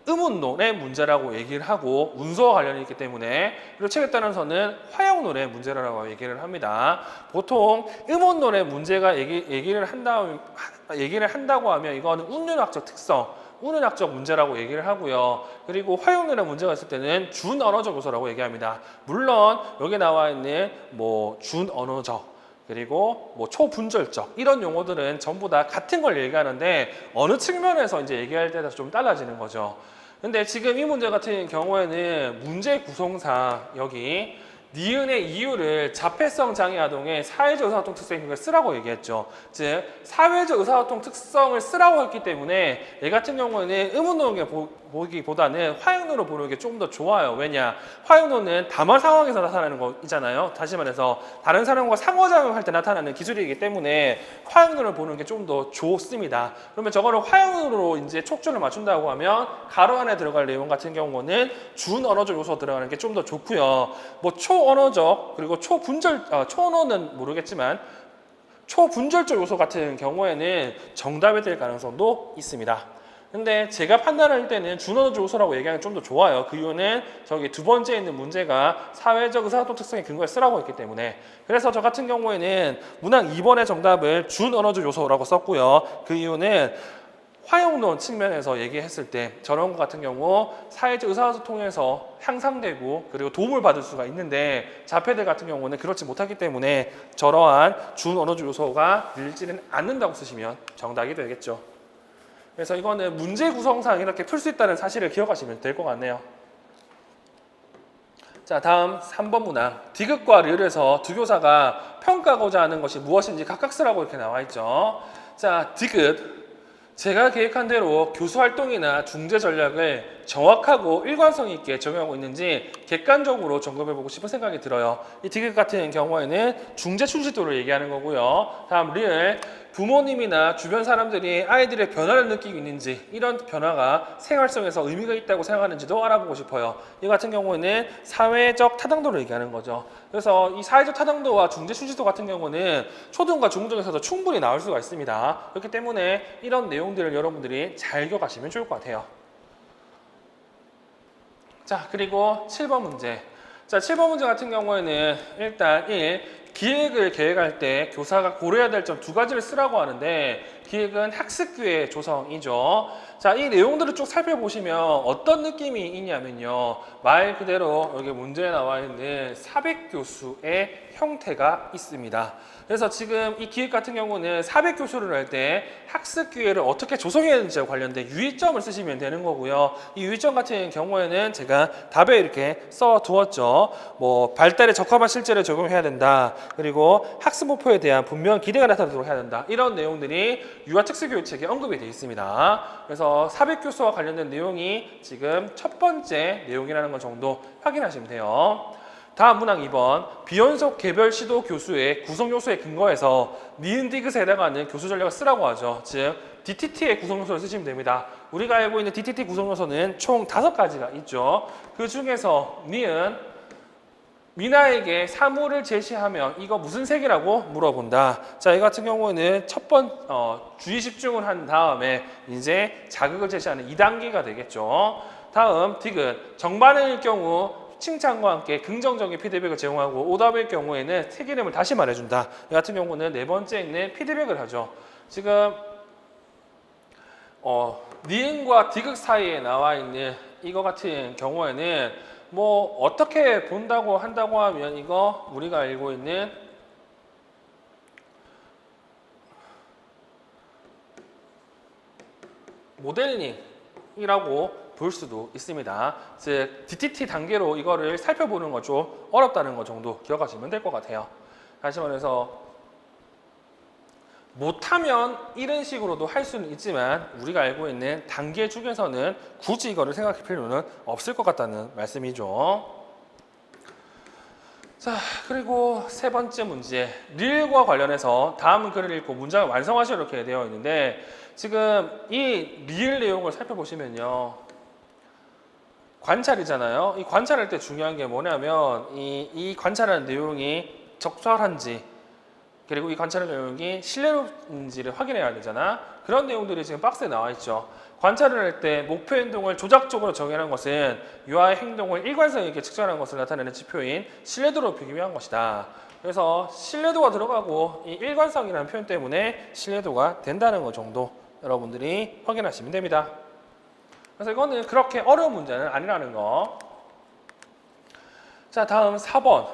음운론의 문제라고 얘기를 하고 문서와 관련이 있기 때문에, 그리고 책에 따라서는 화형론의 문제라고 얘기를 합니다. 보통 음운론의 문제가 얘기를 한다고 하면 이거는 운율학적 특성, 운운학적 문제라고 얘기를 하고요. 그리고 화형론의 문제가 있을 때는 준언어적 요소라고 얘기합니다. 물론 여기 나와 있는 뭐 준언어적, 그리고 뭐 초분절적 이런 용어들은 전부 다 같은 걸 얘기하는데 어느 측면에서 이제 얘기할 때에 좀 달라지는 거죠. 근데 지금 이 문제 같은 경우에는 문제 구성상 여기 니은의 이유를 자폐성 장애 아동의 사회적 의사활동 특성을 쓰라고 얘기했죠. 즉 사회적 의사활동 특성을 쓰라고 했기 때문에 얘 같은 경우에는 음운론을 보기보다는 화형론으로 보는 게 조금 더 좋아요. 왜냐? 화형론은 담화 상황에서 나타나는 거잖아요. 다시 말해서 다른 사람과 상호작용할 때 나타나는 기술이기 때문에 화형론을 보는 게 좀 더 좋습니다. 그러면 저거를 화형론으로 이제 촉점을 맞춘다고 하면 가로 안에 들어갈 내용 같은 경우는 준언어적 요소 들어가는 게 좀 더 좋고요. 뭐 초언어적 그리고 초언어는 모르겠지만 초분절적 요소 같은 경우에는 정답이 될 가능성도 있습니다. 근데 제가 판단할 때는 준언어적 요소라고 얘기하는 게 좀 더 좋아요. 그 이유는 저기 두 번째에 있는 문제가 사회적 의사활동 특성의 근거에 쓰라고 했기 때문에. 그래서 저 같은 경우에는 문항 2번의 정답을 준언어적 요소라고 썼고요. 그 이유는 화형론 측면에서 얘기했을 때 저런 것 같은 경우 사회적 의사소통을 통해서 향상되고 그리고 도움을 받을 수가 있는데 자폐들 같은 경우는 그렇지 못하기 때문에 저러한 준언어적 요소가 늘지는 않는다고 쓰시면 정답이 되겠죠. 그래서 이거는 문제 구성상 이렇게 풀 수 있다는 사실을 기억하시면 될 것 같네요. 자, 다음 3번 문항. 디귿과 르에서 두 교사가 평가하고자 하는 것이 무엇인지 각각 쓰라고 이렇게 나와 있죠. 자, 디귿. 제가 계획한 대로 교수 활동이나 중재 전략을 정확하고 일관성 있게 적용하고 있는지 객관적으로 점검해보고 싶은 생각이 들어요. 이 디귿 같은 경우에는 중재 충실도를 얘기하는 거고요. 다음 리을. 부모님이나 주변 사람들이 아이들의 변화를 느끼고 있는지, 이런 변화가 생활성에서 의미가 있다고 생각하는지도 알아보고 싶어요. 이 같은 경우에는 사회적 타당도를 얘기하는 거죠. 그래서 이 사회적 타당도와 중재 충실도 같은 경우는 초등과 중등에서도 충분히 나올 수가 있습니다. 그렇기 때문에 이런 내용들을 여러분들이 잘 기억하시면 좋을 것 같아요. 자, 그리고 7번 문제. 자, 7번 문제 같은 경우에는 일단 1. 기획을 계획할 때 교사가 고려해야 될 점 두 가지를 쓰라고 하는데 기획은 학습기회 조성이죠. 자, 이 내용들을 쭉 살펴보시면 어떤 느낌이 있냐면요. 말 그대로 여기 문제에 나와 있는 400교수의 형태가 있습니다. 그래서 지금 이 기획 같은 경우는 400교수를 할 때 학습 기회를 어떻게 조성해야 되는지와 관련된 유의점을 쓰시면 되는 거고요. 이 유의점 같은 경우에는 제가 답에 이렇게 써 두었죠. 뭐 발달에 적합한 실제를 적용해야 된다. 그리고 학습 목표에 대한 분명한 기대가 나타나도록 해야 된다. 이런 내용들이 유아특수교육책에 언급이 되어 있습니다. 그래서 400교수와 관련된 내용이 지금 첫 번째 내용이라는 것 정도 확인하시면 돼요. 다음 문항 2번. 비연속 개별 시도 교수의 구성 요소에 근거해서 니은 디귿에 해당하는 교수 전략을 쓰라고 하죠. 즉 DTT의 구성 요소를 쓰시면 됩니다. 우리가 알고 있는 DTT 구성 요소는 총 5가지가 있죠. 그 중에서 니은 미나에게 사물을 제시하면 이거 무슨 색이라고 물어본다. 자, 이 같은 경우는 주의 집중을 한 다음에 이제 자극을 제시하는 2단계가 되겠죠. 다음 디귿. 정반응일 경우 칭찬과 함께 긍정적인 피드백을 제공하고 오답일 경우에는 색 이름을 다시 말해준다. 이 같은 경우는 네 번째 있는 피드백을 하죠. 지금 니은과 디귿 사이에 나와 있는 이거 같은 경우에는 뭐 어떻게 본다고 한다고 하면 이거 우리가 알고 있는 모델링이라고 볼 수도 있습니다. 즉 DTT 단계로 이거를 살펴보는 거 좀 어렵다는 거 정도 기억하시면 될 것 같아요. 다시 말해서 못하면 이런 식으로도 할 수는 있지만 우리가 알고 있는 단계 중에서는 굳이 이거를 생각할 필요는 없을 것 같다는 말씀이죠. 자, 그리고 세 번째 문제, 리을과 관련해서 다음 글을 읽고 문장을 완성하시오 이렇게 되어 있는데 지금 이 리을 내용을 살펴보시면요. 관찰이잖아요. 이 관찰할 때 중요한 게 뭐냐면 이 관찰하는 내용이 적절한지 그리고 이 관찰하는 내용이 신뢰로운지를 확인해야 되잖아. 그런 내용들이 지금 박스에 나와 있죠. 관찰을 할 때 목표 행동을 조작적으로 정의하는 것은 유아의 행동을 일관성 있게 측정하는 것을 나타내는 지표인 신뢰도를 높이기 위한 것이다. 그래서 신뢰도가 들어가고 이 일관성이라는 표현 때문에 신뢰도가 된다는 것 정도 여러분들이 확인하시면 됩니다. 그래서 이거는 그렇게 어려운 문제는 아니라는 거. 자, 다음 4번.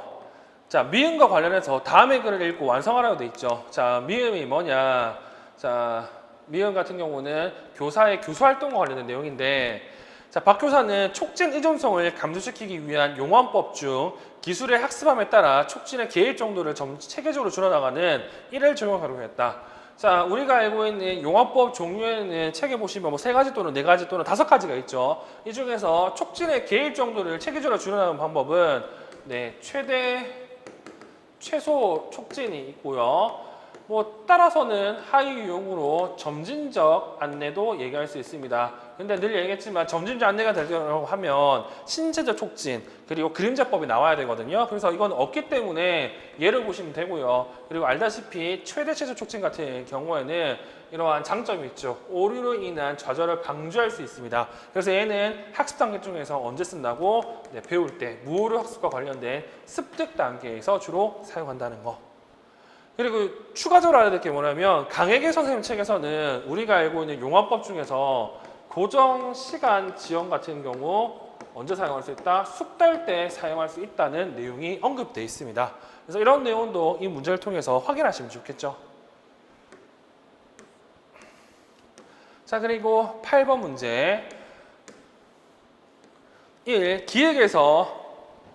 자, 미음과 관련해서 다음의 글을 읽고 완성하라고 돼 있죠. 자, 미음이 뭐냐? 자, 미음 같은 경우는 교사의 교수활동과 관련된 내용인데 자, 박 교사는 촉진 의존성을 감소시키기 위한 용언법 중 기술의 학습함에 따라 촉진의 개입 정도를 체계적으로 줄여나가는 이를 적용하려고 했다. 자, 우리가 알고 있는 용언법 종류에는 책에 보시면 뭐 3가지 또는 4가지 또는 5가지가 있죠. 이 중에서 촉진의 개입 정도를 체계적으로 줄여나가는 방법은 최소 촉진이 있고요. 뭐 따라서는 하위 유형으로 점진적 안내도 얘기할 수 있습니다. 근데 늘 얘기했지만 점진적 안내가 되려고 하면 신체적 촉진 그리고 그림자법이 나와야 되거든요. 그래서 이건 없기 때문에 예를 보시면 되고요. 그리고 알다시피 최대 최소 촉진 같은 경우에는 이러한 장점이 있죠. 오류로 인한 좌절을 방지할 수 있습니다. 그래서 얘는 학습 단계 중에서 언제 쓴다고? 배울 때 무오류 학습과 관련된 습득 단계에서 주로 사용한다는 거. 그리고 추가적으로 알아야 될 게 뭐냐면 강혜계 선생님 책에서는 우리가 알고 있는 용언법 중에서 고정 시간 지연 같은 경우 언제 사용할 수 있다? 숙달 때 사용할 수 있다는 내용이 언급되어 있습니다. 그래서 이런 내용도 이 문제를 통해서 확인하시면 좋겠죠. 자, 그리고 8번 문제 1. 기획에서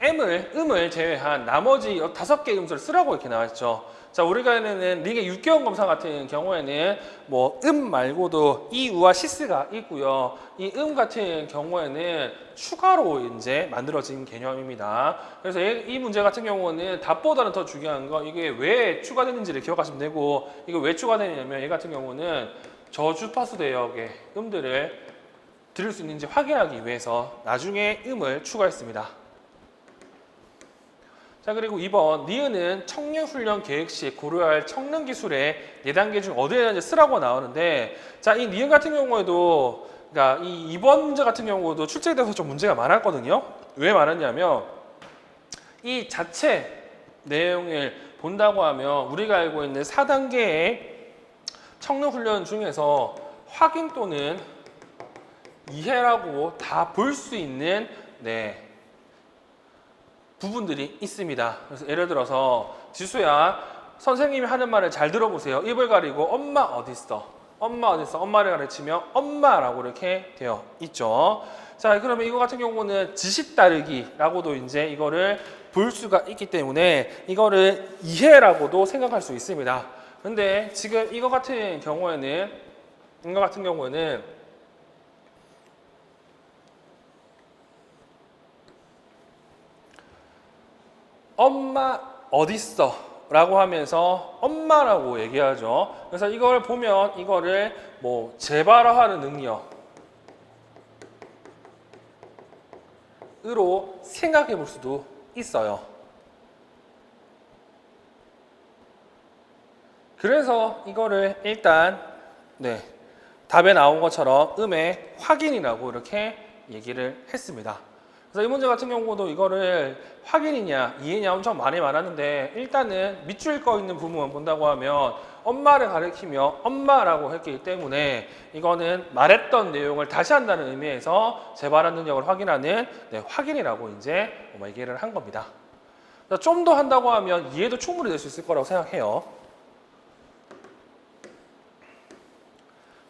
음을 제외한 나머지 5개의 음수를 쓰라고 이렇게 나와 있죠. 자, 우리가 하는 링의 6개월 검사 같은 경우에는 뭐 말고도 이우와 시스가 있고요. 이 같은 경우에는 추가로 이제 만들어진 개념입니다. 그래서 이 문제 같은 경우는 답보다는 더 중요한 거 이게 왜 추가되는지를 기억하시면 되고 이게 왜 추가되냐면 얘 같은 경우는 저주파수 대역의 음들을 들을 수 있는지 확인하기 위해서 나중에 음을 추가했습니다. 자, 그리고 2번 니은은 청년훈련 계획 시 고려해야 할 청년 기술의 4단계 중 어디에 쓰라고 나오는데 자, 이 니은 같은 경우에도 그러니까 이 2번 문제 같은 경우도 출제에 대해서 좀 문제가 많았거든요. 왜 많았냐면 이 자체 내용을 본다고 하면 우리가 알고 있는 4단계의 청능 훈련 중에서 확인 또는 이해라고 다 볼 수 있는 부분들이 있습니다. 그래서 예를 들어서 지수야, 선생님이 하는 말을 잘 들어보세요. 입을 가리고 엄마 어딨어? 엄마 어딨어? 엄마를 가르치며 엄마라고 이렇게 되어 있죠. 자, 그러면 이거 같은 경우는 지식 따르기라고도 이제 이거를 볼 수가 있기 때문에 이거를 이해라고도 생각할 수 있습니다. 근데 지금 이거 같은 경우에는 엄마 어딨어? 라고 하면서 엄마라고 얘기하죠. 그래서 이걸 보면 이거를 뭐 재발화하는 능력으로 생각해 볼 수도 있어요. 그래서 이거를 일단 답에 나온 것처럼 음의 확인이라고 이렇게 얘기를 했습니다. 그래서 이 문제 같은 경우도 이거를 확인이냐 이해냐 엄청 많이 말하는데, 일단은 밑줄 거 있는 부분만 본다고 하면 엄마를 가리키며 엄마라고 했기 때문에 이거는 말했던 내용을 다시 한다는 의미에서 재발한 능력을 확인하는 확인이라고 이제 얘기를 한 겁니다. 좀 더 한다고 하면 이해도 충분히 될 수 있을 거라고 생각해요.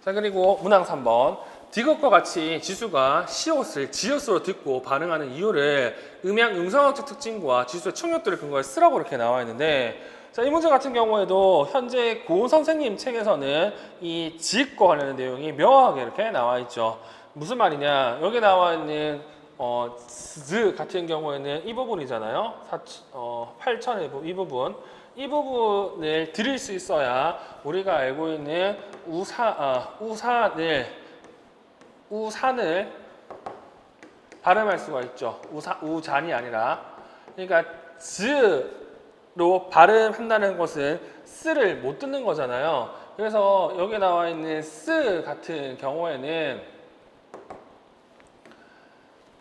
자, 그리고 문항 3번. 디귿과 같이 지수가 시옷을 지읒으로 듣고 반응하는 이유를 음양 음성학적 특징과 지수의 청력도를 근거해 쓰라고 이렇게 나와 있는데, 자, 이 문제 같은 경우에도 현재 고은 선생님 책에서는 이 지읒과 관련된 내용이 명확하게 이렇게 나와 있죠. 무슨 말이냐? 여기 나와 있는 즈 같은 경우에는 이 부분이잖아요. 8천의 이 부분. 이 부분을 드릴 수 있어야 우리가 알고 있는 우산을 발음할 수가 있죠. 우잔이 아니라. 그러니까 즈로 발음한다는 것은 쓰를 못 듣는 거잖아요. 그래서 여기 나와 있는 쓰 같은 경우에는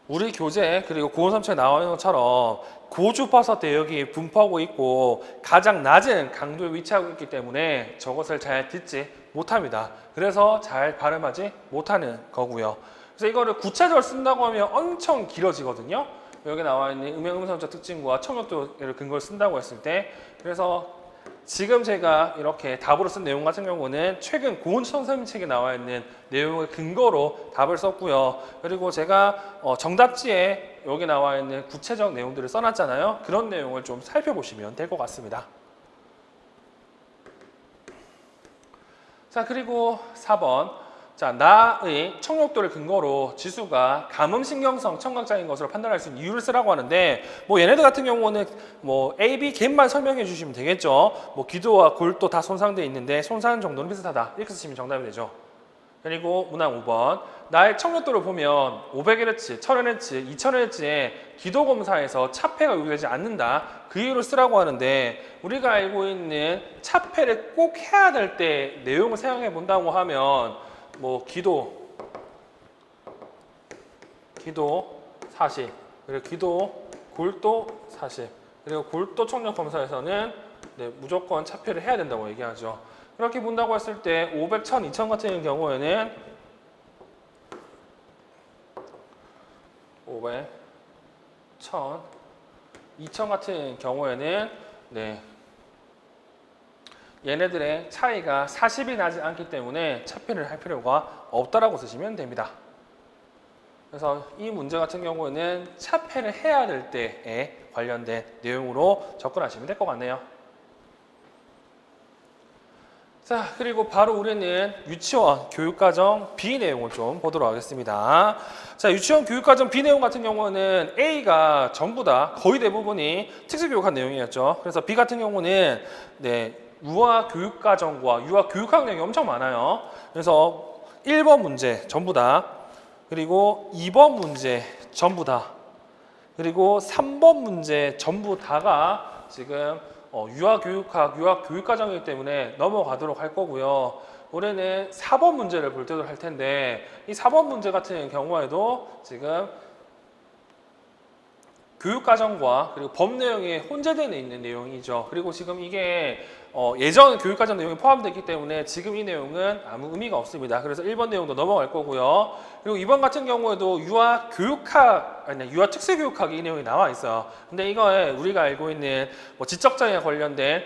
우리 교재 그리고 고은삼처에 나와 있는 것처럼 고주파수 대역이 분포하고 있고 가장 낮은 강도에 위치하고 있기 때문에 저것을 잘 듣지 못합니다. 그래서 잘 발음하지 못하는 거고요. 그래서 이거를 구체적으로 쓴다고 하면 엄청 길어지거든요. 여기 나와 있는 음성적 특징과 청력도를 근거로 쓴다고 했을 때, 그래서 지금 제가 이렇게 답으로 쓴 내용 같은 경우는 최근 고은 선생님 책에 나와 있는 내용을 근거로 답을 썼고요. 그리고 제가 정답지에 여기 나와 있는 구체적 내용들을 써놨잖아요. 그런 내용을 좀 살펴보시면 될 것 같습니다. 자, 그리고 4번. 자, 나의 청력도를 근거로 지수가 감음신경성 청각장애인 것으로 판단할 수 있는 이유를 쓰라고 하는데, 뭐 얘네들 같은 경우는 뭐 A, B 갭만 설명해 주시면 되겠죠. 뭐 귀도와 골도 다 손상되어 있는데 손상 정도는 비슷하다. 이렇게 쓰시면 정답이 되죠. 그리고 문항 5번. 나의 청력도를 보면 500Hz, 1000Hz, 2000Hz의 기도 검사에서 차폐가 요구되지 않는다. 그 이유를 쓰라고 하는데, 우리가 알고 있는 차폐를 꼭 해야 될 때 내용을 생각해 본다고 하면 뭐 기도 40, 그리고 기도 골도 40, 그리고 골도 청력 검사에서는 무조건 차폐를 해야 된다고 얘기하죠. 그렇게 본다고 했을 때 500, 1000, 2000 같은 경우에는 500, 1000, 2000 같은 경우에는 얘네들의 차이가 40이 나지 않기 때문에 차폐를 할 필요가 없다라고 쓰시면 됩니다. 그래서 이 문제 같은 경우에는 차폐를 해야 될 때에 관련된 내용으로 접근하시면 될 것 같네요. 자, 그리고 바로 우리는 유치원 교육과정 B 내용을 좀 보도록 하겠습니다. 자, 유치원 교육과정 B 내용 같은 경우는 A가 전부 다 거의 대부분이 특수교육학 내용이었죠. 그래서 B 같은 경우는 유아 교육과정과 유아 교육학 내용이 엄청 많아요. 그래서 1번 문제 전부 다, 그리고 2번 문제 전부 다, 그리고 3번 문제 전부 다가 지금 유아교육학, 유아교육과정이기 때문에 넘어가도록 할 거고요. 올해는 4번 문제를 볼 때도 할 텐데, 이 4번 문제 같은 경우에도 지금 교육과정과 그리고 법 내용이 혼재되어 있는 내용이죠. 그리고 지금 이게 예전 교육과정 내용이 포함되어 있기 때문에 지금 이 내용은 아무 의미가 없습니다. 그래서 1번 내용도 넘어갈 거고요. 그리고 2번 같은 경우에도 유아 특수교육학이 이 내용이 나와 있어요. 근데 이거에 우리가 알고 있는 뭐 지적장애 관련된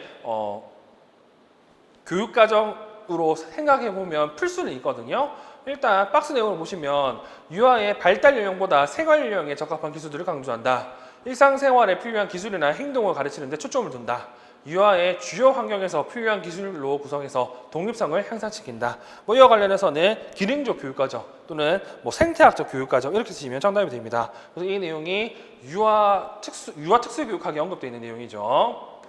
교육과정으로 생각해 보면 풀 수는 있거든요. 일단 박스 내용을 보시면 유아의 발달 연령보다 생활 연령에 적합한 기술들을 강조한다. 일상생활에 필요한 기술이나 행동을 가르치는 데 초점을 둔다. 유아의 주요 환경에서 필요한 기술로 구성해서 독립성을 향상시킨다. 뭐 이와 관련해서는 기능적 교육과정 또는 뭐 생태학적 교육과정 이렇게 쓰시면 정답이 됩니다. 그래서 이 내용이 유아 특수교육학에 언급되어 있는 내용이죠.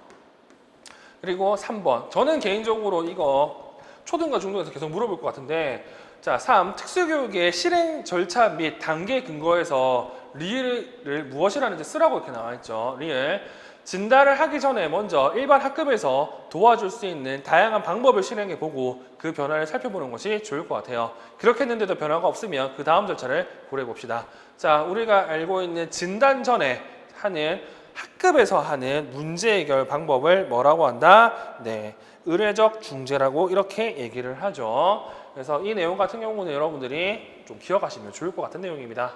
그리고 3번. 저는 개인적으로 이거 초등과 중등에서 계속 물어볼 것 같은데, 자, 3. 특수교육의 실행 절차 및 단계 근거에서 리을을 무엇이라는지 쓰라고 이렇게 나와 있죠. 리을. 진단을 하기 전에 먼저 일반 학급에서 도와줄 수 있는 다양한 방법을 실행해 보고 그 변화를 살펴보는 것이 좋을 것 같아요. 그렇게 했는데도 변화가 없으면 그 다음 절차를 고려해 봅시다. 자, 우리가 알고 있는 진단 전에 하는 학급에서 하는 문제 해결 방법을 뭐라고 한다? 네, 의례적 중재라고 이렇게 얘기를 하죠. 그래서 이 내용 같은 경우는 여러분들이 좀 기억하시면 좋을 것 같은 내용입니다.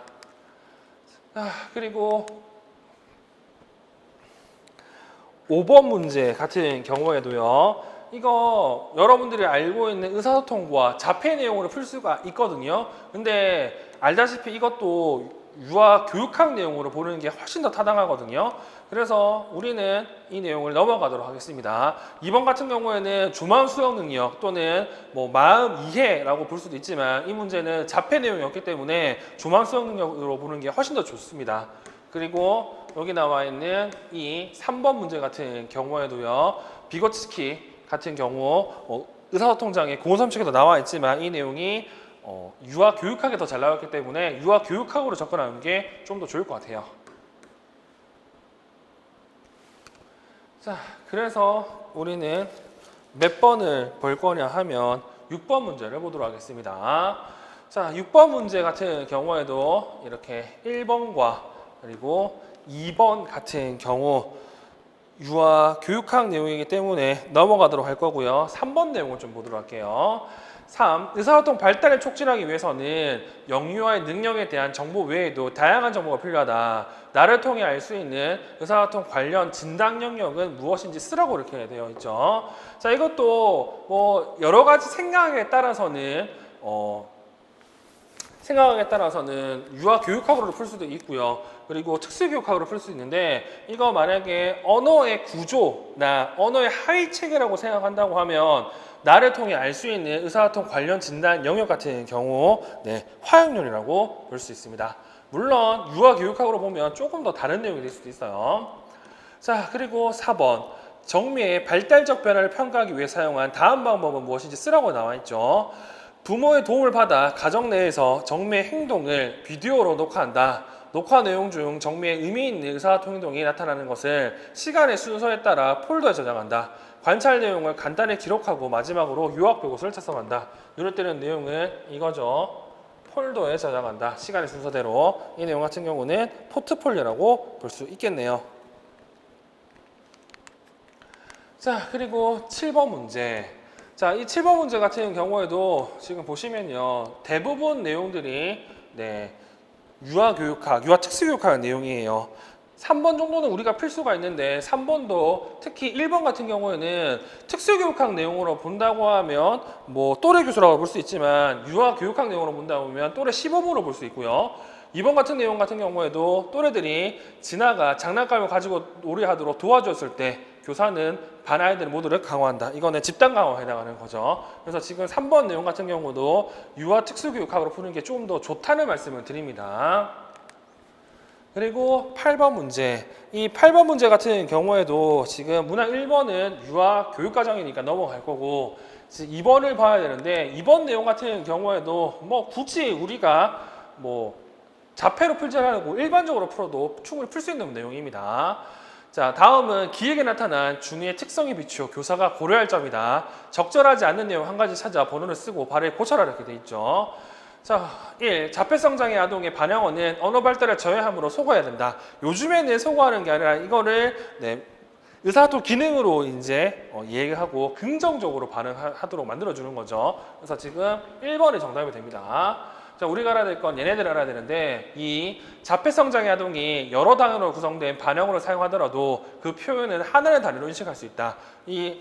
그리고 5번 문제 같은 경우에도요. 이거 여러분들이 알고 있는 의사소통과 자폐 내용으로 풀 수가 있거든요. 근데 알다시피 이것도 유아 교육학 내용으로 보는 게 훨씬 더 타당하거든요. 그래서 우리는 이 내용을 넘어가도록 하겠습니다. 2번 같은 경우에는 주만 수용 능력 또는 뭐 마음 이해라고 볼 수도 있지만 이 문제는 자폐 내용이었기 때문에 주만 수용 능력으로 보는 게 훨씬 더 좋습니다. 그리고 여기 나와 있는 이 3번 문제 같은 경우에도요. 비거츠키 같은 경우 의사소통장애 공원섬책에도 나와 있지만 이 내용이 유아 교육학에 더 잘 나왔기 때문에 유아 교육학으로 접근하는 게 좀 더 좋을 것 같아요. 자, 그래서 우리는 몇 번을 볼 거냐 하면 6번 문제를 보도록 하겠습니다. 자, 6번 문제 같은 경우에도 이렇게 1번과 그리고 2번 같은 경우 유아 교육학 내용이기 때문에 넘어가도록 할 거고요. 3번 내용을 좀 보도록 할게요. 3. 의사소통 발달을 촉진하기 위해서는 영유아의 능력에 대한 정보 외에도 다양한 정보가 필요하다. 나를 통해 알 수 있는 의사소통 관련 진단 영역은 무엇인지 쓰라고 이렇게 되어 있죠. 자, 이것도 뭐 여러 가지 생각에 따라서는 유아 교육학으로 풀 수도 있고요. 그리고 특수교육학으로 풀 수 있는데 이거 만약에 언어의 구조나 언어의 하위 체계라고 생각한다고 하면 나를 통해 알 수 있는 의사소통 관련 진단 영역 같은 경우 화학론이라고 볼 수 있습니다. 물론 유아 교육학으로 보면 조금 더 다른 내용이 될 수도 있어요. 자, 그리고 4번. 정미의 발달적 변화를 평가하기 위해 사용한 다음 방법은 무엇인지 쓰라고 나와 있죠. 부모의 도움을 받아 가정 내에서 정미의 행동을 비디오로 녹화한다. 녹화 내용 중 정미의 의미 있는 의사소통 행동이 나타나는 것을 시간의 순서에 따라 폴더에 저장한다. 관찰 내용을 간단히 기록하고 마지막으로 요약표 곳을 작성한다. 눈에 띄는 내용은 이거죠. 폴더에 저장한다. 시간의 순서대로. 이 내용 같은 경우는 포트폴리오라고 볼 수 있겠네요. 자, 그리고 7번 문제. 자, 이 7번 문제 같은 경우에도 지금 보시면요. 대부분 내용들이 유아 교육학, 유아 특수교육학 내용이에요. 3번 정도는 우리가 풀 수가 있는데 3번도 특히 1번 같은 경우에는 특수교육학 내용으로 본다고 하면 뭐 또래 교수라고 볼 수 있지만 유아 교육학 내용으로 본다고 하면 또래 시범으로 볼 수 있고요. 2번 같은 내용 같은 경우에도 또래들이 지나가 장난감을 가지고 놀이하도록 도와줬을 때 교사는 반 아이들 모두를 강화한다. 이거는 집단 강화에 해당하는 거죠. 그래서 지금 3번 내용 같은 경우도 유아 특수교육학으로 푸는 게 조금 더 좋다는 말씀을 드립니다. 그리고 8번 문제. 이 8번 문제 같은 경우에도 지금 문항 1번은 유아 교육과정이니까 넘어갈 거고 2번을 봐야 되는데 2번 내용 같은 경우에도 뭐 굳이 우리가 뭐 자폐로 풀지 않고 일반적으로 풀어도 충분히 풀 수 있는 내용입니다. 자, 다음은 기획에 나타난 준위의 특성에 비추어 교사가 고려할 점이다. 적절하지 않는 내용 한 가지 찾아 번호를 쓰고 발에 고쳐라 이렇게 돼 있죠. 자, 1. 자폐성장의 아동의 반영어는 언어 발달을 저해함으로 소거해야 된다. 요즘에는 소거하는 게 아니라 이거를 의사소통 기능으로 이제 이해하고 긍정적으로 반응하도록 만들어주는 거죠. 그래서 지금 1번이 정답이 됩니다. 자, 우리가 알아야 될 건 얘네들 알아야 되는데 이 자폐성장의 아동이 여러 단어로 구성된 반영어를 사용하더라도 그 표현은 하나의 단어로 인식할 수 있다. 이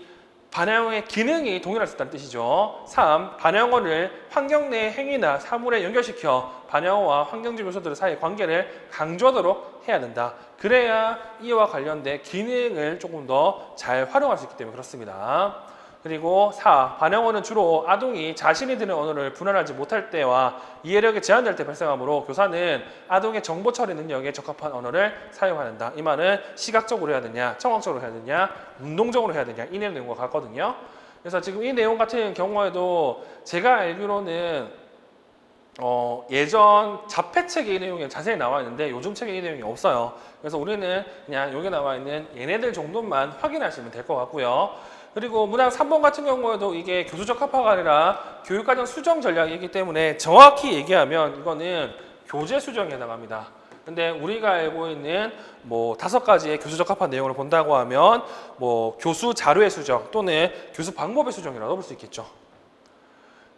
반영어의 기능이 동일할 수 있다는 뜻이죠. 3. 반영어를 환경 내 행위나 사물에 연결시켜 반영어와 환경적 요소들 사이의 관계를 강조하도록 해야 된다. 그래야 이와 관련된 기능을 조금 더 잘 활용할 수 있기 때문에 그렇습니다. 그리고 4. 반영어는 주로 아동이 자신이 듣는 언어를 분할하지 못할 때와 이해력이 제한될 때 발생하므로 교사는 아동의 정보 처리 능력에 적합한 언어를 사용해야 한다. 이 말은 시각적으로 해야 되냐, 청각적으로 해야 되냐, 운동적으로 해야 되냐 이 내용과 같거든요. 그래서 지금 이 내용 같은 경우에도 제가 알기로는 예전 자폐책에 이 내용이 자세히 나와 있는데 요즘 책에 이 내용이 없어요. 그래서 우리는 그냥 여기 나와 있는 얘네들 정도만 확인하시면 될 것 같고요. 그리고 문항 3번 같은 경우에도 이게 교수적 합화가 아니라 교육과정 수정 전략이기 때문에 정확히 얘기하면 이거는 교재 수정에 해당합니다. 근데 우리가 알고 있는 뭐 5가지의 교수적 합화 내용을 본다고 하면 뭐 교수 자료의 수정 또는 교수 방법의 수정이라고 볼 수 있겠죠.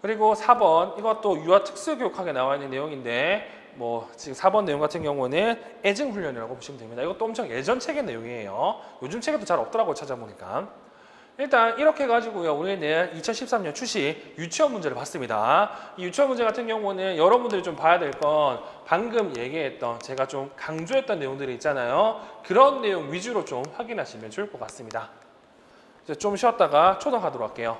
그리고 4번 이것도 유아 특수교육학에 나와 있는 내용인데 뭐 지금 4번 내용 같은 경우는 애증훈련이라고 보시면 됩니다. 이것도 엄청 예전 책의 내용이에요. 요즘 책에도 잘 없더라고요, 찾아보니까. 일단 이렇게 해가지고요, 우리는 2013년 출시 유치원 문제를 봤습니다. 이 유치원 문제 같은 경우는 여러분들이 좀 봐야 될 건 방금 얘기했던 제가 좀 강조했던 내용들이 있잖아요. 그런 내용 위주로 좀 확인하시면 좋을 것 같습니다. 이제 좀 쉬었다가 초등하도록 할게요.